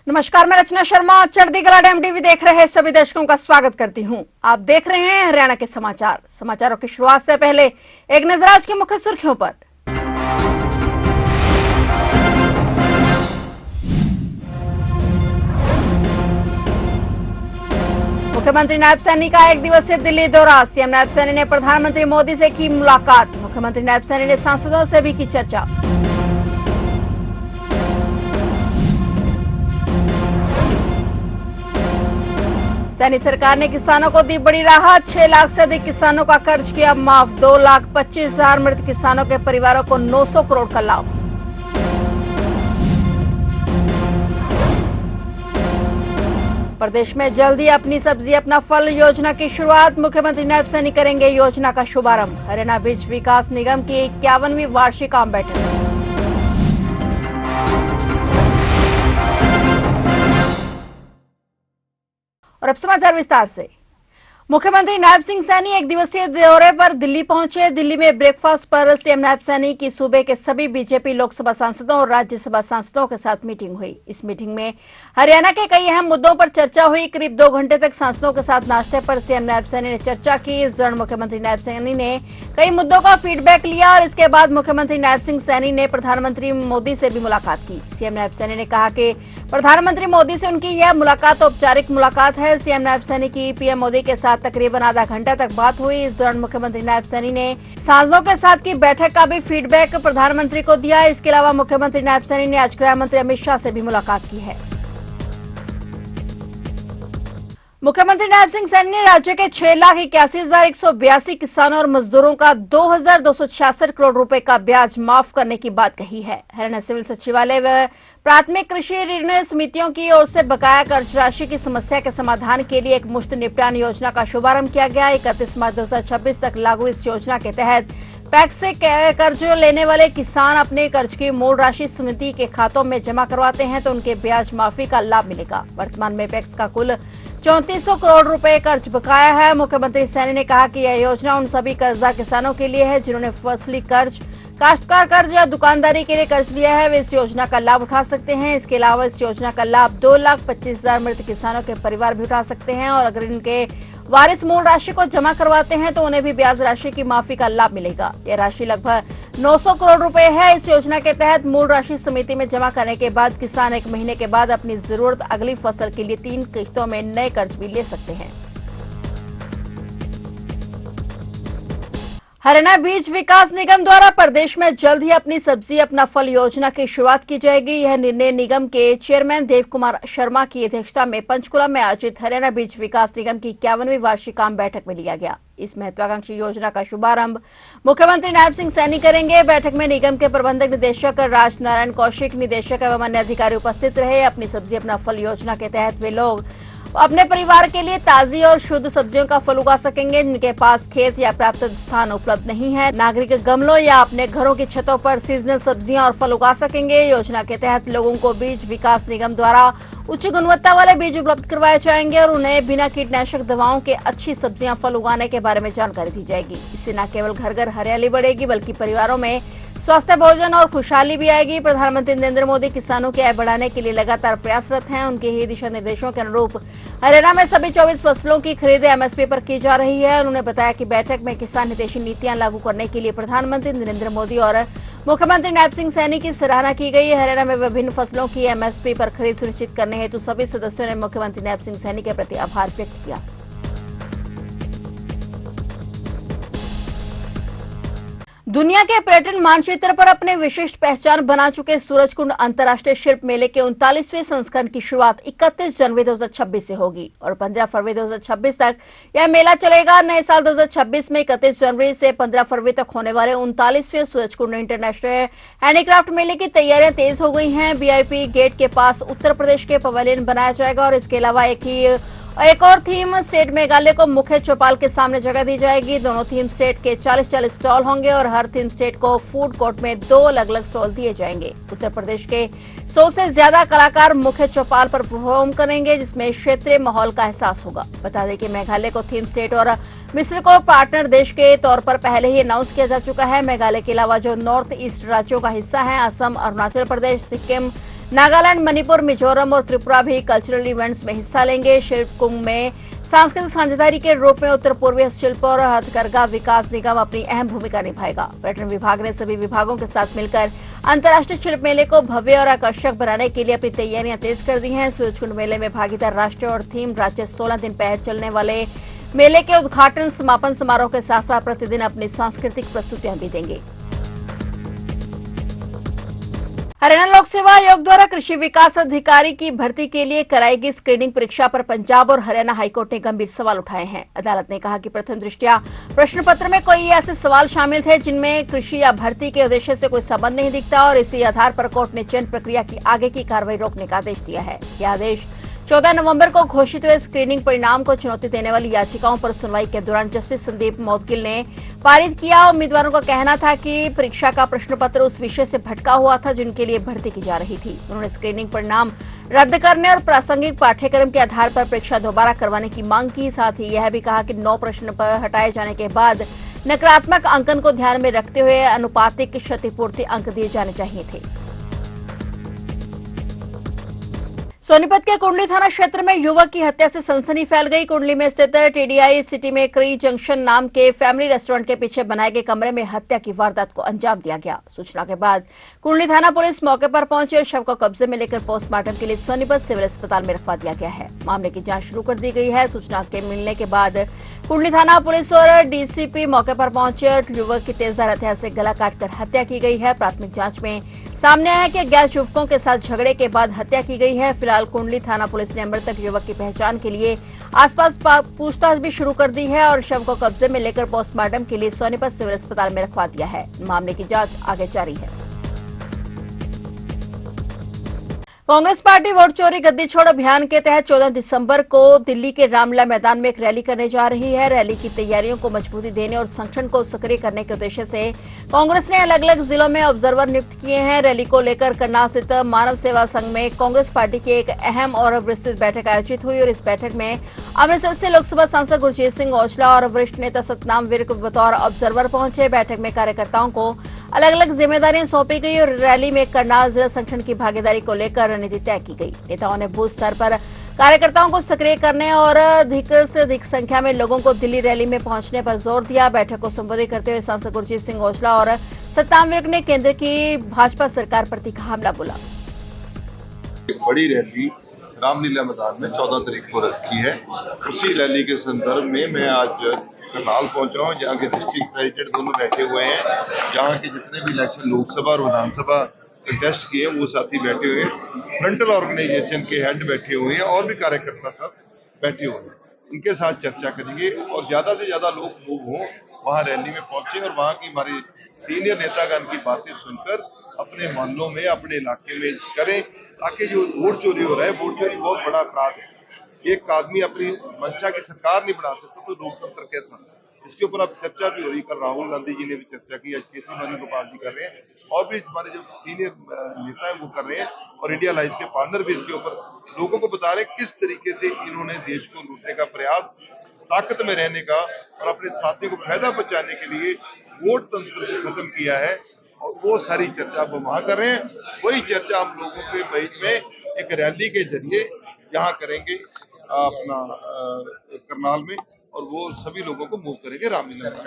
नमस्कार, मैं रचना शर्मा चढ़ती कला एमटीवी देख रहे सभी दर्शकों का स्वागत करती हूं। आप देख रहे हैं हरियाणा के समाचार। समाचारों की शुरुआत से पहले एक नजर आज की मुख्य सुर्खियों पर। मुख्यमंत्री नायब सैनी का एक दिवसीय दिल्ली दौरा। सीएम नायब सैनी ने प्रधानमंत्री मोदी से की मुलाकात। मुख्यमंत्री नायब सैनी ने सांसदों से भी की चर्चा। सैनी सरकार ने किसानों को दी बड़ी राहत। 6 लाख से अधिक किसानों का कर्ज किया माफ। 2,25,000 मृत किसानों के परिवारों को 900 करोड़ का लाभ। प्रदेश में जल्द ही अपनी सब्जी अपना फल योजना की शुरुआत। मुख्यमंत्री नायब सैनी करेंगे योजना का शुभारंभ। हरियाणा बीज विकास निगम की 51वीं वार्षिक आम बैठक। और अब समाचार विस्तार से। मुख्यमंत्री नायब सिंह सैनी एक दिवसीय दौरे पर दिल्ली पहुंचे। दिल्ली में ब्रेकफास्ट पर सीएम नायब सैनी की सूबे के सभी बीजेपी लोकसभा सांसदों और राज्यसभा सांसदों के साथ मीटिंग हुई। इस मीटिंग में हरियाणा के कई अहम मुद्दों पर चर्चा हुई। करीब 2 घंटे तक सांसदों के साथ नाश्ते पर सीएम नायब सैनी ने चर्चा की। इस दौरान मुख्यमंत्री नायब सैनी ने कई मुद्दों का फीडबैक लिया और इसके बाद मुख्यमंत्री नायब सिंह सैनी ने प्रधानमंत्री मोदी से भी मुलाकात की। सीएम नायब सैनी ने कहा कि प्रधानमंत्री मोदी से उनकी यह मुलाकात औपचारिक मुलाकात है। सीएम नायब सैनी की पीएम मोदी के साथ तकरीबन आधा घंटा तक बात हुई। इस दौरान मुख्यमंत्री नायब सैनी ने सांसदों के साथ की बैठक का भी फीडबैक प्रधानमंत्री को दिया। इसके अलावा मुख्यमंत्री नायब सैनी ने आज गृह मंत्री अमित शाह से भी मुलाकात की है। मुख्यमंत्री नायब सिंह सैनी ने राज्य के 6,81,182 किसानों और मजदूरों का 2,266 करोड़ रुपए का ब्याज माफ करने की बात कही है। हरियाणा सिविल सचिवालय व प्राथमिक कृषि ऋण समितियों की ओर से बकाया कर्ज राशि की समस्या के समाधान के लिए एक मुश्त निपटान योजना का शुभारंभ किया गया। 31 मार्च 2026 तक लागू इस योजना के तहत पैक्स से कर्ज लेने वाले किसान अपने कर्ज की मूल राशि समिति के खातों में जमा करवाते हैं तो उनके ब्याज माफी का लाभ मिलेगा। वर्तमान में पैक्स का कुल 3400 करोड़ रुपए कर्ज बकाया है। मुख्यमंत्री सैनी ने कहा कि यह योजना उन सभी कर्जदार किसानों के लिए है जिन्होंने फसली कर्ज, काश्तकार कर्ज या दुकानदारी के लिए कर्ज लिया है, वे इस योजना का लाभ उठा सकते हैं। इसके अलावा इस योजना का लाभ 2,25,000 मृत किसानों के परिवार भी उठा सकते हैं और अगर इनके वारिस मूल राशि को जमा करवाते हैं तो उन्हें भी ब्याज राशि की माफी का लाभ मिलेगा। यह राशि लगभग 900 करोड़ रुपए है। इस योजना के तहत मूल राशि समिति में जमा करने के बाद किसान 1 महीने के बाद अपनी जरूरत अगली फसल के लिए 3 किश्तों में नए कर्ज भी ले सकते हैं। हरियाणा बीज विकास निगम द्वारा प्रदेश में जल्द ही अपनी सब्जी अपना फल योजना की शुरुआत की जाएगी। यह निर्णय निगम के चेयरमैन देव कुमार शर्मा की अध्यक्षता में पंचकुला में आयोजित हरियाणा बीज विकास निगम की 51वीं वार्षिक आम बैठक में लिया गया। इस महत्वाकांक्षी योजना का शुभारंभ मुख्यमंत्री नायब सिंह सैनी करेंगे। बैठक में निगम के प्रबंधक निदेशक राजनारायण कौशिक, निदेशक एवं अन्य अधिकारी उपस्थित रहे। अपनी सब्जी अपना फल योजना के तहत वे लोग अपने परिवार के लिए ताजी और शुद्ध सब्जियों का फल उगा सकेंगे जिनके पास खेत या पर्याप्त स्थान उपलब्ध नहीं है। नागरिक गमलों या अपने घरों की छतों पर सीजनल सब्जियां और फल उगा सकेंगे। योजना के तहत लोगों को बीज विकास निगम द्वारा उच्च गुणवत्ता वाले बीज उपलब्ध करवाए जाएंगे और उन्हें बिना कीटनाशक दवाओं के अच्छी सब्जियां फल उगाने के बारे में जानकारी दी जाएगी। इससे न केवल घर घर हरियाली बढ़ेगी बल्कि परिवारों में स्वस्थ भोजन और खुशहाली भी आएगी। प्रधानमंत्री नरेंद्र मोदी किसानों की आय बढ़ाने के लिए लगातार प्रयासरत हैं। उनके ही दिशा निर्देशों के अनुरूप हरियाणा में सभी 24 फसलों की खरीद एमएसपी पर की जा रही है। उन्होंने बताया कि बैठक में किसान हितैषी नीतियां लागू करने के लिए प्रधानमंत्री नरेंद्र मोदी और मुख्यमंत्री नायब सिंह सैनी की सराहना की गई। हरियाणा में विभिन्न फसलों की एमएसपी पर खरीद सुनिश्चित करने हेतु सभी सदस्यों ने मुख्यमंत्री नायब सिंह सैनी के प्रति आभार व्यक्त किया। दुनिया के पर्यटन मानचित्र पर अपने विशिष्ट पहचान बना चुके सूरजकुंड अंतर्राष्ट्रीय शिल्प मेले के 39वें संस्करण की शुरुआत 31 जनवरी 2026 से होगी और 15 फरवरी 2026 तक यह मेला चलेगा। नए साल 2026 में 31 जनवरी से 15 फरवरी तक होने वाले 39वें सूरजकुंड इंटरनेशनल हैंडीक्राफ्ट मेले की तैयारियां तेज हो गई हैं। वीआईपी गेट के पास उत्तर प्रदेश के पवेलियन बनाया जाएगा और इसके अलावा एक और थीम स्टेट मेघालय को मुख्य चौपाल के सामने जगह दी जाएगी। दोनों थीम स्टेट के 40-40 स्टॉल होंगे और हर थीम स्टेट को फूड कोर्ट में 2 अलग-अलग स्टॉल दिए जाएंगे। उत्तर प्रदेश के 100 से ज्यादा कलाकार मुख्य चौपाल पर परफॉर्म करेंगे जिसमें क्षेत्रीय माहौल का एहसास होगा। बता दें कि मेघालय को थीम स्टेट और मिस्र को पार्टनर देश के तौर पर पहले ही अनाउंस किया जा चुका है। मेघालय के अलावा जो नॉर्थ ईस्ट राज्यों का हिस्सा है, असम, अरुणाचल प्रदेश, सिक्किम, नागालैंड, मणिपुर, मिजोरम और त्रिपुरा भी कल्चरल इवेंट्स में हिस्सा लेंगे। शिल्प कुंभ में सांस्कृतिक साझेदारी के रूप में उत्तर पूर्वी शिल्प और हथकरघा विकास निगम अपनी अहम भूमिका निभाएगा। पर्यटन विभाग ने सभी विभागों के साथ मिलकर अंतर्राष्ट्रीय शिल्प मेले को भव्य और आकर्षक बनाने के लिए अपनी तैयारियां तेज कर दी हैं। सूरजकुंड मेले में भागीदार राष्ट्रीय और थीम राज्य 16 दिन पहले चलने वाले मेले के उद्घाटन समापन समारोह के साथ साथ प्रतिदिन अपनी सांस्कृतिक प्रस्तुतियां भी देंगे। हरियाणा लोक सेवा आयोग द्वारा कृषि विकास अधिकारी की भर्ती के लिए कराई गई स्क्रीनिंग परीक्षा पर पंजाब और हरियाणा हाईकोर्ट ने गंभीर सवाल उठाए हैं। अदालत ने कहा कि प्रथम दृष्टया प्रश्न पत्र में कोई ऐसे सवाल शामिल थे जिनमें कृषि या भर्ती के उद्देश्य से कोई संबंध नहीं दिखता और इसी आधार पर कोर्ट ने चयन प्रक्रिया की आगे की कार्रवाई रोकने का आदेश दिया है। यह आदेश 14 नवंबर को घोषित हुए स्क्रीनिंग परिणाम को चुनौती देने वाली याचिकाओं पर सुनवाई के दौरान जस्टिस संदीप मौदगिल ने पारित किया। उम्मीदवारों का कहना था कि परीक्षा का प्रश्न पत्र उस विषय से भटका हुआ था जिनके लिए भर्ती की जा रही थी। उन्होंने स्क्रीनिंग परिणाम रद्द करने और प्रासंगिक पाठ्यक्रम के आधार पर परीक्षा दोबारा करवाने की मांग की। साथ ही यह भी कहा कि 9 प्रश्न पर हटाए जाने के बाद नकारात्मक अंकन को ध्यान में रखते हुए अनुपातिक क्षतिपूर्ति अंक दिए जाने चाहिए थे। सोनीपत के कुंडली थाना क्षेत्र में युवक की हत्या से सनसनी फैल गई। कुंडली में स्थित टीडीआई सिटी में करी जंक्शन नाम के फैमिली रेस्टोरेंट के पीछे बनाए गए कमरे में हत्या की वारदात को अंजाम दिया गया। सूचना के बाद कुंडली थाना पुलिस मौके पर पहुंची और शव को कब्जे में लेकर पोस्टमार्टम के लिए सोनीपत सिविल अस्पताल में रखवा दिया गया है। मामले की जांच शुरू कर दी गई है। सूचना के मिलने के बाद कुंडली थाना पुलिस और डीसीपी मौके पर पहुंचे और युवक की तेजधार हथियार से गला काटकर हत्या की गई है। प्राथमिक जांच में सामने आया कि अज्ञात युवकों के साथ झगड़े के बाद हत्या की गई है। फिलहाल कुंडली थाना पुलिस ने मृतक युवक की पहचान के लिए आसपास पूछताछ भी शुरू कर दी है और शव को कब्जे में लेकर पोस्टमार्टम के लिए सोनीपत सिविल अस्पताल में रखवा दिया है। मामले की जांच आगे जारी है। कांग्रेस पार्टी वोट चोरी गद्दी छोड़ अभियान के तहत 14 दिसंबर को दिल्ली के रामलीला मैदान में एक रैली करने जा रही है। रैली की तैयारियों को मजबूती देने और संगठन को सक्रिय करने के उद्देश्य से कांग्रेस ने अलग अलग जिलों में ऑब्जर्वर नियुक्त किए हैं। रैली को लेकर करनाल स्थित मानव सेवा संघ में कांग्रेस पार्टी की एक अहम और विस्तृत बैठक आयोजित हुई और इस बैठक में अमृतसर से लोकसभा सांसद गुरजीत सिंह औजला और वरिष्ठ नेता सतनाम विर्क बतौर ऑब्जर्वर पहुंचे। बैठक में कार्यकर्ताओं को अलग अलग जिम्मेदारियां सौंपी गई और रैली में करनाल जिला संगठन की भागीदारी को लेकर रणनीति तय की गई। नेताओं ने बूथ स्तर पर कार्यकर्ताओं को सक्रिय करने और अधिक से अधिक संख्या में लोगों को दिल्ली रैली में पहुंचने पर जोर दिया। बैठक को संबोधित करते हुए सांसद गुरजीत सिंह औजला और सतनाम विर्क ने केंद्र की भाजपा सरकार पर तीखा हमला बोला। बड़ी रैली रामलीला मैदान में 14 तारीख को रखी है। उसी रैली के संदर्भ में मैं आज करनाल पहुंचा हूं, जहाँ के डिस्ट्रिक्ट प्रेसिडेंट दोनों बैठे हुए हैं। जहाँ के जितने भी इलेक्शन लोकसभा और विधानसभा कंटेस्ट किए वो साथी बैठे हुए हैं। फ्रंटल ऑर्गेनाइजेशन के हेड बैठे हुए हैं और भी कार्यकर्ता सब बैठे हुए हैं। उनके साथ चर्चा करेंगे और ज्यादा से ज्यादा लोग मूव हों, वहाँ रैली में पहुंचे और वहाँ की हमारे सीनियर नेतागण की बातें सुनकर अपने मोहल्लों में अपने इलाके में करें, ताकि जो वोट चोरी हो रहा है, वोट चोरी बहुत बड़ा अपराध है। एक आदमी अपनी मंशा की सरकार नहीं बना सकता तो लोकतंत्र कैसा? इसके ऊपर अब चर्चा भी हो रही। कल राहुल गांधी जी ने भी चर्चा की, आज केसी वेणुगोपाल जी कर रहे हैं और भी हमारे जो सीनियर नेता है वो कर रहे हैं और इंडिया अलायंस के पार्टनर भी इसके ऊपर लोगों को बता रहे हैं किस तरीके से इन्होंने देश को लूटने का प्रयास, ताकत में रहने का और अपने साथियों को फायदा पहुंचाने के लिए वोट तंत्र को खत्म किया है और वो सारी चर्चा अब वहां कर रहे हैं। वही चर्चा हम लोगों के बीच में एक रैली के जरिए यहाँ करेंगे अपना करनाल में और वो सभी लोगों को मूव करेंगे रामलीला में।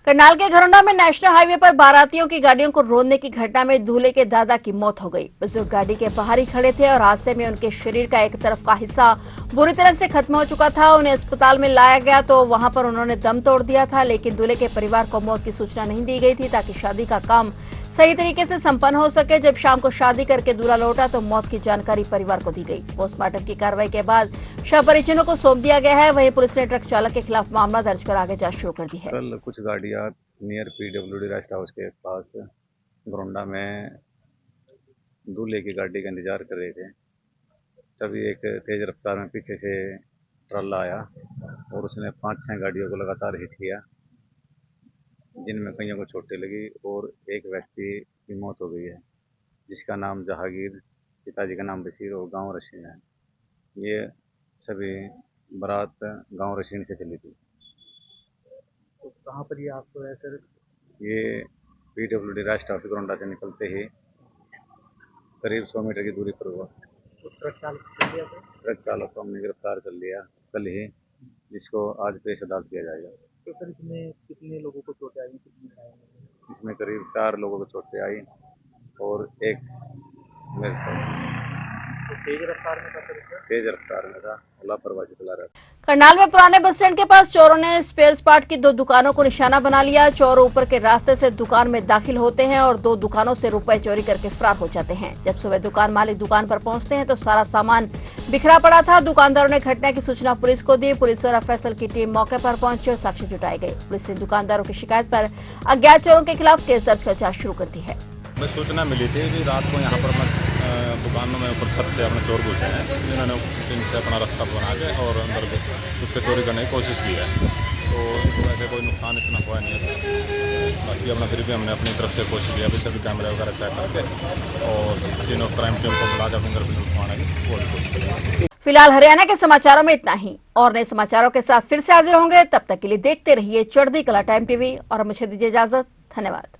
करनाल के घरोंडा में नेशनल हाईवे पर बारातियों की गाड़ियों को रोकने की घटना में दूल्हे के दादा की मौत हो गई। बुजुर्ग गाड़ी के बाहर ही खड़े थे और हादसे में उनके शरीर का एक तरफ का हिस्सा बुरी तरह से खत्म हो चुका था। उन्हें अस्पताल में लाया गया तो वहां पर उन्होंने दम तोड़ दिया था, लेकिन दूल्हे के परिवार को मौत की सूचना नहीं दी गई थी ताकि शादी का काम सही तरीके से संपन्न हो सके। जब शाम को शादी करके दूल्हा लौटा तो मौत की जानकारी परिवार को दी गई। पोस्टमार्टम की कार्रवाई के बाद शव परिजनों को सौंप दिया गया है। वहीं पुलिस ने ट्रक चालक के खिलाफ मामला दर्ज कर आगे जांच शुरू कर दी है। कल कुछ गाड़ियां नियर पीडब्ल्यूडी रेस्ट हाउस के पास घरोंडा में दूल्हे की गाड़ी का इंतजार कर रहे थे। तभी एक तेज रफ्तार में पीछे से ट्रला आया और उसने 5-6 गाड़ियों को लगातार हिट किया, जिनमें कईयों को चोटें लगी और एक व्यक्ति की मौत हो गई है, जिसका नाम जहांगीर, पिताजी का नाम बशीर और गांव रशीन है। ये सभी बारात गांव रशीन से चली थी। तो कहाँ पर ये आपको है सर? ये पीडब्ल्यूडी रेस्ट हाउस घरोंडा से निकलते ही करीब 100 मीटर की दूरी पर हुआ। तो ट्रक चालक को पकड़ लिया था? ट्रक चालक को हमने गिरफ्तार कर लिया कल ही, जिसको आज पेश अदालत किया जाएगा। तो सर इसमें कितने लोगों को चोटें आई, कितने घायल हुए? इसमें करीब 4 लोगों को चोटें आई और एक मेरे तो तेज रफ्तार में था सर इसका? तेज रफ्तार में था, लापरवाही से चला रहा था। करनाल में पुराने बस स्टैंड के पास चोरों ने स्पेयर पार्ट की 2 दुकानों को निशाना बना लिया। चोर ऊपर के रास्ते से दुकान में दाखिल होते हैं और 2 दुकानों से रुपए चोरी करके फरार हो जाते हैं। जब सुबह दुकान मालिक दुकान पर पहुंचते हैं तो सारा सामान बिखरा पड़ा था। दुकानदारों ने घटना की सूचना पुलिस को दी। पुलिस और एफएसएल की टीम मौके पर पहुंची और साक्ष्य जुटाए गए। पुलिस ने दुकानदारों की शिकायत पर अज्ञात चोरों के खिलाफ केस दर्ज कर जांच शुरू कर दी है। हमें सूचना मिली थी कि रात को यहाँ पर दुकानों में ऊपर छत से अपने चोर घुसे हैं, जिन्होंने इनसे अपना रास्ता बना के और अंदर उसके चोरी करने की कोशिश की है। तो वैसे कोई नुकसान इतना हुआ नहीं है। बाकी अपना फिर भी हमने अपनी तरफ से कोशिश की अभी सभी कैमरे वगैरह चेक करके और सीन ऑफ क्राइम टीम को बुला के फिंगरप्रिंट उठवाने की वो भी कोशिश करेंगे। फिलहाल हरियाणा के समाचारों में इतना ही और नए समाचारों के साथ फिर से हाजिर होंगे। तब तक के लिए देखते रहिए चढ़ती कला टाइम टीवी और मुझे दीजिए इजाजत। धन्यवाद।